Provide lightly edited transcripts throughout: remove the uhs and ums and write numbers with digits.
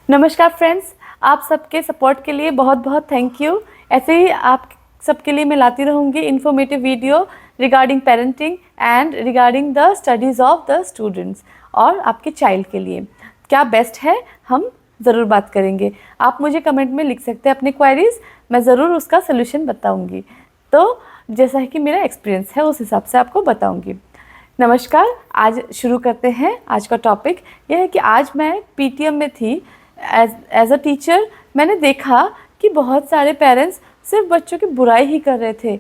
नमस्कार फ्रेंड्स, आप सबके सपोर्ट के लिए बहुत बहुत थैंक यू। ऐसे ही आप सबके लिए मैं लाती रहूँगी informative video regarding parenting and regarding the studies of the students. और आपके चाइल्ड के लिए क्या बेस्ट है हम ज़रूर बात करेंगे। आप मुझे कमेंट में लिख सकते हैं अपनी क्वेरीज़, मैं ज़रूर उसका सोल्यूशन बताऊँगी। तो जैसा है कि मेरा एक्सपीरियंस है उस हिसाब से आपको बताऊँगी। नमस्कार, आज शुरू करते हैं। आज का टॉपिक यह है कि आज मैं पीटीएम में थी। एज अ टीचर मैंने देखा कि बहुत सारे पेरेंट्स सिर्फ बच्चों की बुराई ही कर रहे थे।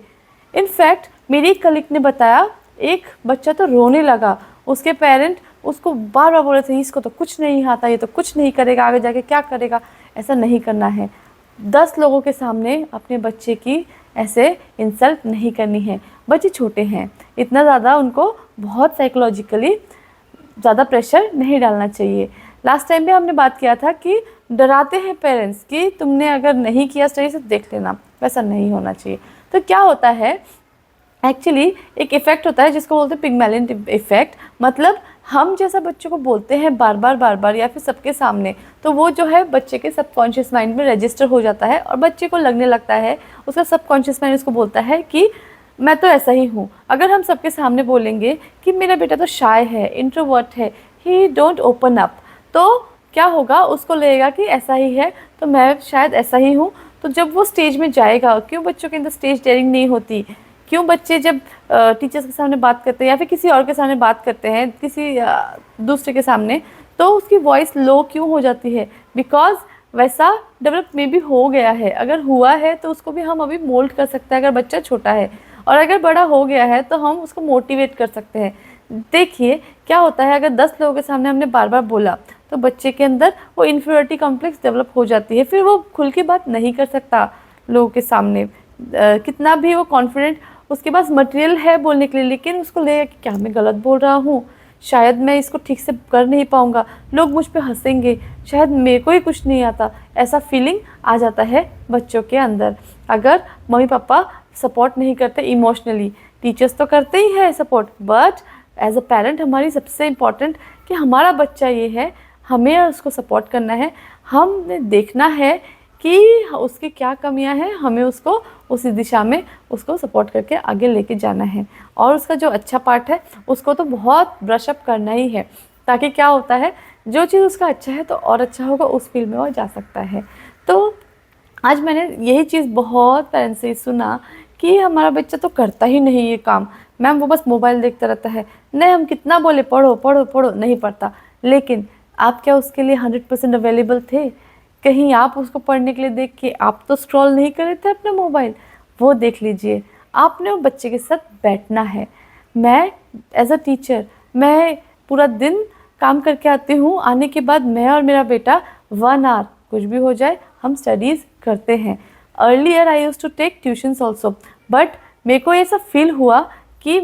इनफैक्ट मेरी एक कलीग ने बताया, एक बच्चा तो रोने लगा, उसके पेरेंट उसको बार बार बोल रहे थे इसको तो कुछ नहीं आता, ये तो कुछ नहीं करेगा, आगे जाके क्या करेगा। ऐसा नहीं करना है। 10 लोगों के सामने अपने बच्चे की ऐसे इंसल्ट नहीं करनी है। बच्चे छोटे हैं, इतना ज़्यादा उनको बहुत साइकोलॉजिकली ज़्यादा प्रेशर नहीं डालना चाहिए। लास्ट टाइम भी हमने बात किया था कि डराते हैं पेरेंट्स कि तुमने अगर नहीं किया स्टडी से देख लेना, वैसा नहीं होना चाहिए। तो क्या होता है, एक्चुअली एक इफ़ेक्ट होता है जिसको बोलते हैं पिग्मेलियन इफ़ेक्ट। मतलब हम जैसा बच्चों को बोलते हैं बार बार या फिर सबके सामने, तो वो जो है बच्चे के सबकॉन्शियस माइंड में रजिस्टर हो जाता है और बच्चे को लगने लगता है, उसका सबकॉन्शियस माइंड उसको बोलता है कि मैं तो ऐसा ही हूँ। अगर हम सबके सामने बोलेंगे कि मेरा बेटा तो शाय है, इंट्रोवर्ट है, ही डोंट ओपन अप, तो क्या होगा, उसको लगेगा कि ऐसा ही है तो मैं शायद ऐसा ही हूँ। तो जब वो स्टेज में जाएगा, क्यों बच्चों के अंदर स्टेज डेयरिंग नहीं होती, क्यों बच्चे जब टीचर्स के सामने बात करते हैं या फिर किसी और के सामने बात करते हैं, किसी दूसरे के सामने, तो उसकी वॉइस लो क्यों हो जाती है? बिकॉज वैसा डेवलप में भी हो गया है। अगर हुआ है तो उसको भी हम अभी मोल्ड कर सकते हैं अगर बच्चा छोटा है, और अगर बड़ा हो गया है तो हम उसको मोटिवेट कर सकते हैं। देखिए क्या होता है, अगर 10 लोगों के सामने हमने बार बार बोला तो बच्चे के अंदर वो इन्फीरियरिटी कॉम्प्लेक्स डेवलप हो जाती है। फिर वो खुल के बात नहीं कर सकता लोगों के सामने। कितना भी वो कॉन्फिडेंट उसके पास मटेरियल है बोलने के लिए, लेकिन उसको लगेगा कि क्या मैं गलत बोल रहा हूँ, शायद मैं इसको ठीक से कर नहीं पाऊँगा, लोग मुझ पे हंसेंगे, शायद मेरे को ही कुछ नहीं आता। ऐसा फीलिंग आ जाता है बच्चों के अंदर। अगर मम्मी पापा सपोर्ट नहीं करते इमोशनली, टीचर्स तो करते ही है support, but as a parent हमारी सबसे इम्पॉर्टेंट कि हमारा बच्चा ये है, हमें उसको सपोर्ट करना है। हमने देखना है कि उसकी क्या कमियां हैं, हमें उसको उसी दिशा में उसको सपोर्ट करके आगे लेके जाना है। और उसका जो अच्छा पार्ट है उसको तो बहुत ब्रश अप करना ही है, ताकि क्या होता है, जो चीज़ उसका अच्छा है तो और अच्छा होगा, उस फील्ड में वो जा सकता है। तो आज मैंने यही चीज़ बहुत पेरेंट्स से सुना कि हमारा बच्चा तो करता ही नहीं ये काम, मैम वो बस मोबाइल देखता रहता है। नहीं, हम कितना बोले पढ़ो पढ़ो पढ़ो, नहीं पढ़ता। लेकिन आप क्या उसके लिए 100% अवेलेबल थे? कहीं आप उसको पढ़ने के लिए देख के आप तो स्क्रॉल नहीं कर रहे थे अपना मोबाइल? वो देख लीजिए, आपने वो बच्चे के साथ बैठना है। मैं एज अ टीचर, मैं पूरा दिन काम करके आती हूँ, आने के बाद मैं और मेरा बेटा 1 आवर कुछ भी हो जाए हम स्टडीज़ करते हैं। Earlier I used to take tuitions also, but मेरे को ऐसा फील हुआ कि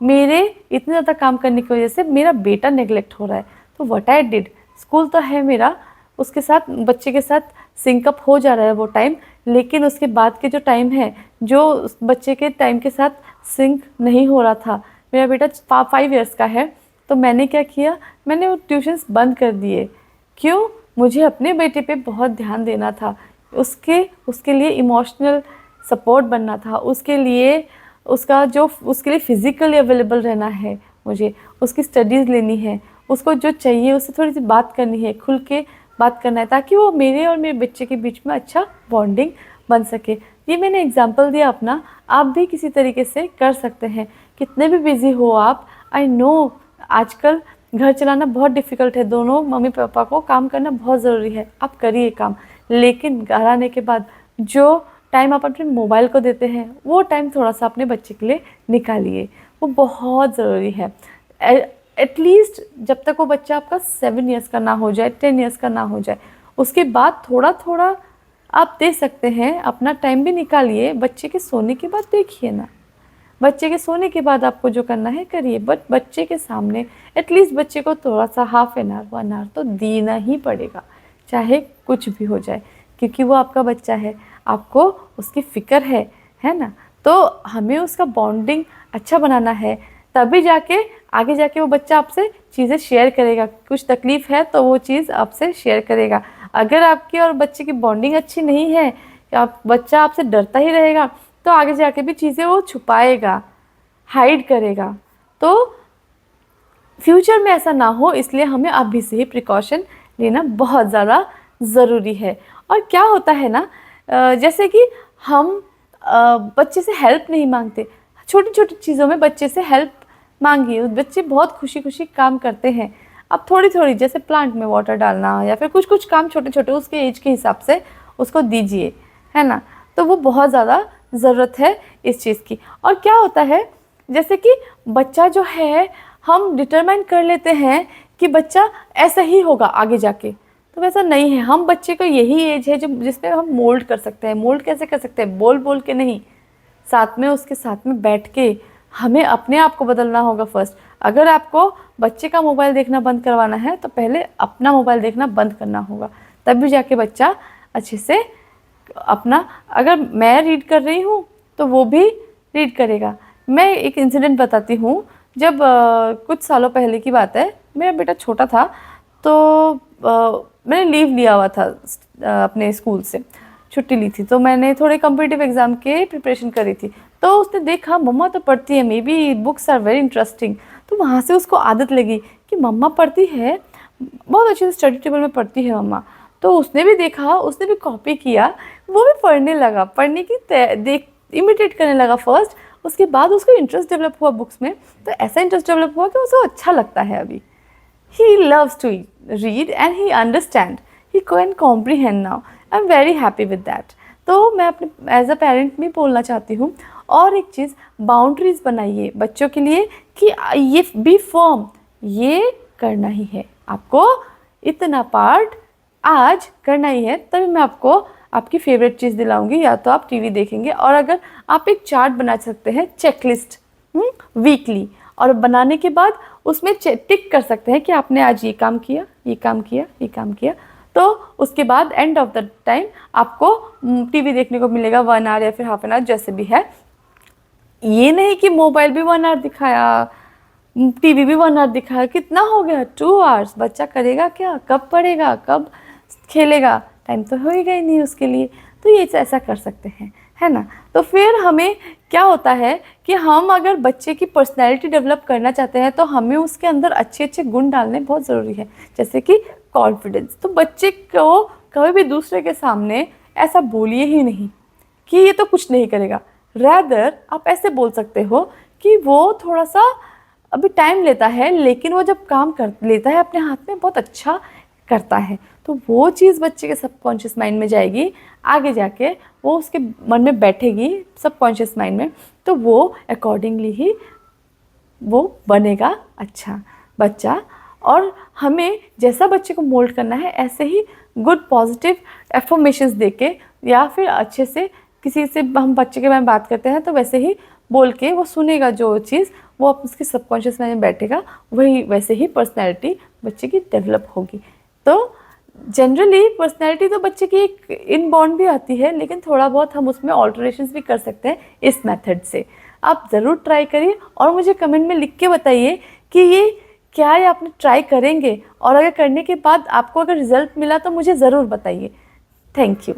मेरे इतने ज़्यादा काम करने की वजह से मेरा बेटा नेगलेक्ट हो रहा है। तो व्हाट आई डिड, स्कूल तो है मेरा, उसके साथ बच्चे के साथ सिंकअप हो जा रहा है वो टाइम, लेकिन उसके बाद के जो टाइम है जो उस बच्चे के टाइम के साथ सिंक नहीं हो रहा था। मेरा बेटा 5 ईयर्स का है, तो मैंने क्या किया, मैंने वो ट्यूशन्स बंद कर दिए। क्यों? मुझे अपने बेटे पे बहुत ध्यान देना था, उसके लिए इमोशनल सपोर्ट बनना था, उसके लिए उसके लिए फिज़िकली अवेलेबल रहना है, मुझे उसकी स्टडीज़ लेनी है, उसको जो चाहिए उससे थोड़ी सी बात करनी है, खुल के बात करना है, ताकि वो मेरे और मेरे बच्चे के बीच में अच्छा बॉन्डिंग बन सके। ये मैंने एग्जांपल दिया अपना, आप भी किसी तरीके से कर सकते हैं। कितने भी बिज़ी हो आप, आई नो आजकल घर चलाना बहुत डिफ़िकल्ट है, दोनों मम्मी पापा को काम करना बहुत ज़रूरी है, आप करिए काम, लेकिन घर आने के बाद जो टाइम आप अपने मोबाइल को देते हैं वो टाइम थोड़ा सा अपने बच्चे के लिए निकालिए, वो बहुत ज़रूरी है। एटलीस्ट जब तक वो बच्चा आपका 7 ईयर्स का ना हो जाए, 10 ईयर्स का ना हो जाए, उसके बाद थोड़ा थोड़ा आप दे सकते हैं, अपना टाइम भी निकालिए। बच्चे के सोने के बाद देखिए ना, बच्चे के सोने के बाद आपको जो करना है करिए, बट बच्चे के सामने एटलीस्ट बच्चे को थोड़ा सा हाफ एन आवर 1 आवर तो देना ही पड़ेगा, चाहे कुछ भी हो जाए, क्योंकि वो आपका बच्चा है, आपको उसकी फ़िक्र है ना। तो हमें उसका बॉन्डिंग अच्छा बनाना है, तभी जाके आगे जाके वो बच्चा आपसे चीज़ें शेयर करेगा। कुछ तकलीफ़ है तो वो चीज़ आपसे शेयर करेगा। अगर आपकी और बच्चे की बॉन्डिंग अच्छी नहीं है, आप बच्चा आपसे डरता ही रहेगा, तो आगे जाके भी चीज़ें वो छुपाएगा, हाइड करेगा। तो फ्यूचर में ऐसा ना हो, इसलिए हमें अभी से ही प्रिकॉशन लेना बहुत ज़्यादा ज़रूरी है। और क्या होता है ना, जैसे कि हम बच्चे से हेल्प नहीं मांगते, छोटी छोटी चीज़ों में बच्चे से हेल्प मांगिए, बच्चे बहुत खुशी खुशी काम करते हैं। अब थोड़ी थोड़ी, जैसे प्लांट में वाटर डालना या फिर कुछ कुछ काम छोटे छोटे उसके एज के हिसाब से उसको दीजिए, है ना। तो वो बहुत ज़्यादा ज़रूरत है इस चीज़ की। और क्या होता है, जैसे कि बच्चा जो है, हम डिटरमाइन कर लेते हैं कि बच्चा ऐसा ही होगा आगे जाके, तो वैसा नहीं है। हम बच्चे को यही एज है जो जिसमें हम मोल्ड कर सकते हैं। मोल्ड कैसे कर सकते हैं? बोल बोल के नहीं, साथ में उसके साथ में बैठ के हमें अपने आप को बदलना होगा फर्स्ट। अगर आपको बच्चे का मोबाइल देखना बंद करवाना है तो पहले अपना मोबाइल देखना बंद करना होगा, तब भी जाके बच्चा अच्छे से अपना, अगर मैं रीड कर रही हूँ तो वो भी रीड करेगा। मैं एक इंसिडेंट बताती हूँ। जब कुछ सालों पहले की बात है, मेरा बेटा छोटा था, तो मैंने लीव लिया हुआ था अपने स्कूल से, छुट्टी ली थी। तो मैंने थोड़े कॉम्पिटिटिव एग्ज़ाम के प्रिपरेशन करी थी। तो उसने देखा मम्मा तो पढ़ती है, may be books are very interesting. तो वहाँ से उसको आदत लगी कि मम्मा पढ़ती है, बहुत अच्छे से स्टडी टेबल में पढ़ती है मम्मा। तो उसने भी देखा, उसने भी कॉपी किया, वो भी पढ़ने लगा, पढ़ने की देख इमिटेट करने लगा फर्स्ट। उसके बाद उसको इंटरेस्ट डेवलप हुआ बुक्स में, तो ऐसा इंटरेस्ट डेवलप हुआ कि उसको अच्छा लगता है अभी। He loves to read and he understand. He can comprehend now. I'm very happy with that. तो मैं अपने एज अ पेरेंट भी बोलना चाहती हूँ। और एक चीज़, बाउंड्रीज बनाइए बच्चों के लिए कि ये बी फर्म, ये करना ही है आपको, इतना पार्ट आज करना ही है, तभी मैं आपको आपकी फेवरेट चीज़ दिलाऊंगी, या तो आप टीवी देखेंगे। और अगर आप एक चार्ट बना सकते हैं, चेकलिस्ट वीकली, और बनाने के बाद उसमें टिक कर सकते हैं कि आपने आज ये काम किया, ये काम किया, ये काम किया। तो उसके बाद एंड ऑफ द टाइम आपको टीवी देखने को मिलेगा 1 आवर या फिर हाफ एन आवर, जैसे भी है। ये नहीं कि मोबाइल भी 1 आवर दिखाया, टीवी भी 1 आवर दिखाया, कितना हो गया 2 आवर्स। बच्चा करेगा क्या? कब पढ़ेगा, कब खेलेगा? टाइम तो होएगा ही नहीं उसके लिए। तो ये ऐसा कर सकते हैं, है ना। तो फिर हमें क्या होता है कि हम अगर बच्चे की पर्सनैलिटी डेवलप करना चाहते हैं तो हमें उसके अंदर अच्छे अच्छे गुण डालने बहुत ज़रूरी है, जैसे कि कॉन्फिडेंस। तो बच्चे को कभी भी दूसरे के सामने ऐसा बोलिए ही नहीं कि ये तो कुछ नहीं करेगा। रैदर आप ऐसे बोल सकते हो कि वो थोड़ा सा अभी टाइम लेता है, लेकिन वो जब काम कर लेता है अपने हाथ में बहुत अच्छा करता है। तो वो चीज़ बच्चे के सबकॉन्शियस माइंड में जाएगी, आगे जाके वो उसके मन में बैठेगी सबकॉन्शियस माइंड में, तो वो अकॉर्डिंगली ही वो बनेगा अच्छा बच्चा। और हमें जैसा बच्चे को मोल्ड करना है, ऐसे ही गुड पॉजिटिव एफर्मेशंस देके, या फिर अच्छे से किसी से हम बच्चे के बारे में बात करते हैं तो वैसे ही बोल के वो सुनेगा, जो चीज़ वो उसके सबकॉन्शियस माइंड में बैठेगा, वही वैसे ही पर्सनैलिटी बच्चे की डेवलप होगी। तो जनरली पर्सनैलिटी तो बच्चे की एक इनबॉर्न भी आती है, लेकिन थोड़ा बहुत हम उसमें ऑल्टरेशंस भी कर सकते हैं इस मेथड से। आप ज़रूर ट्राई करिए और मुझे कमेंट में लिख के बताइए कि ये क्या है, आपने ट्राई करेंगे, और अगर करने के बाद आपको अगर रिजल्ट मिला तो मुझे ज़रूर बताइए। Thank you.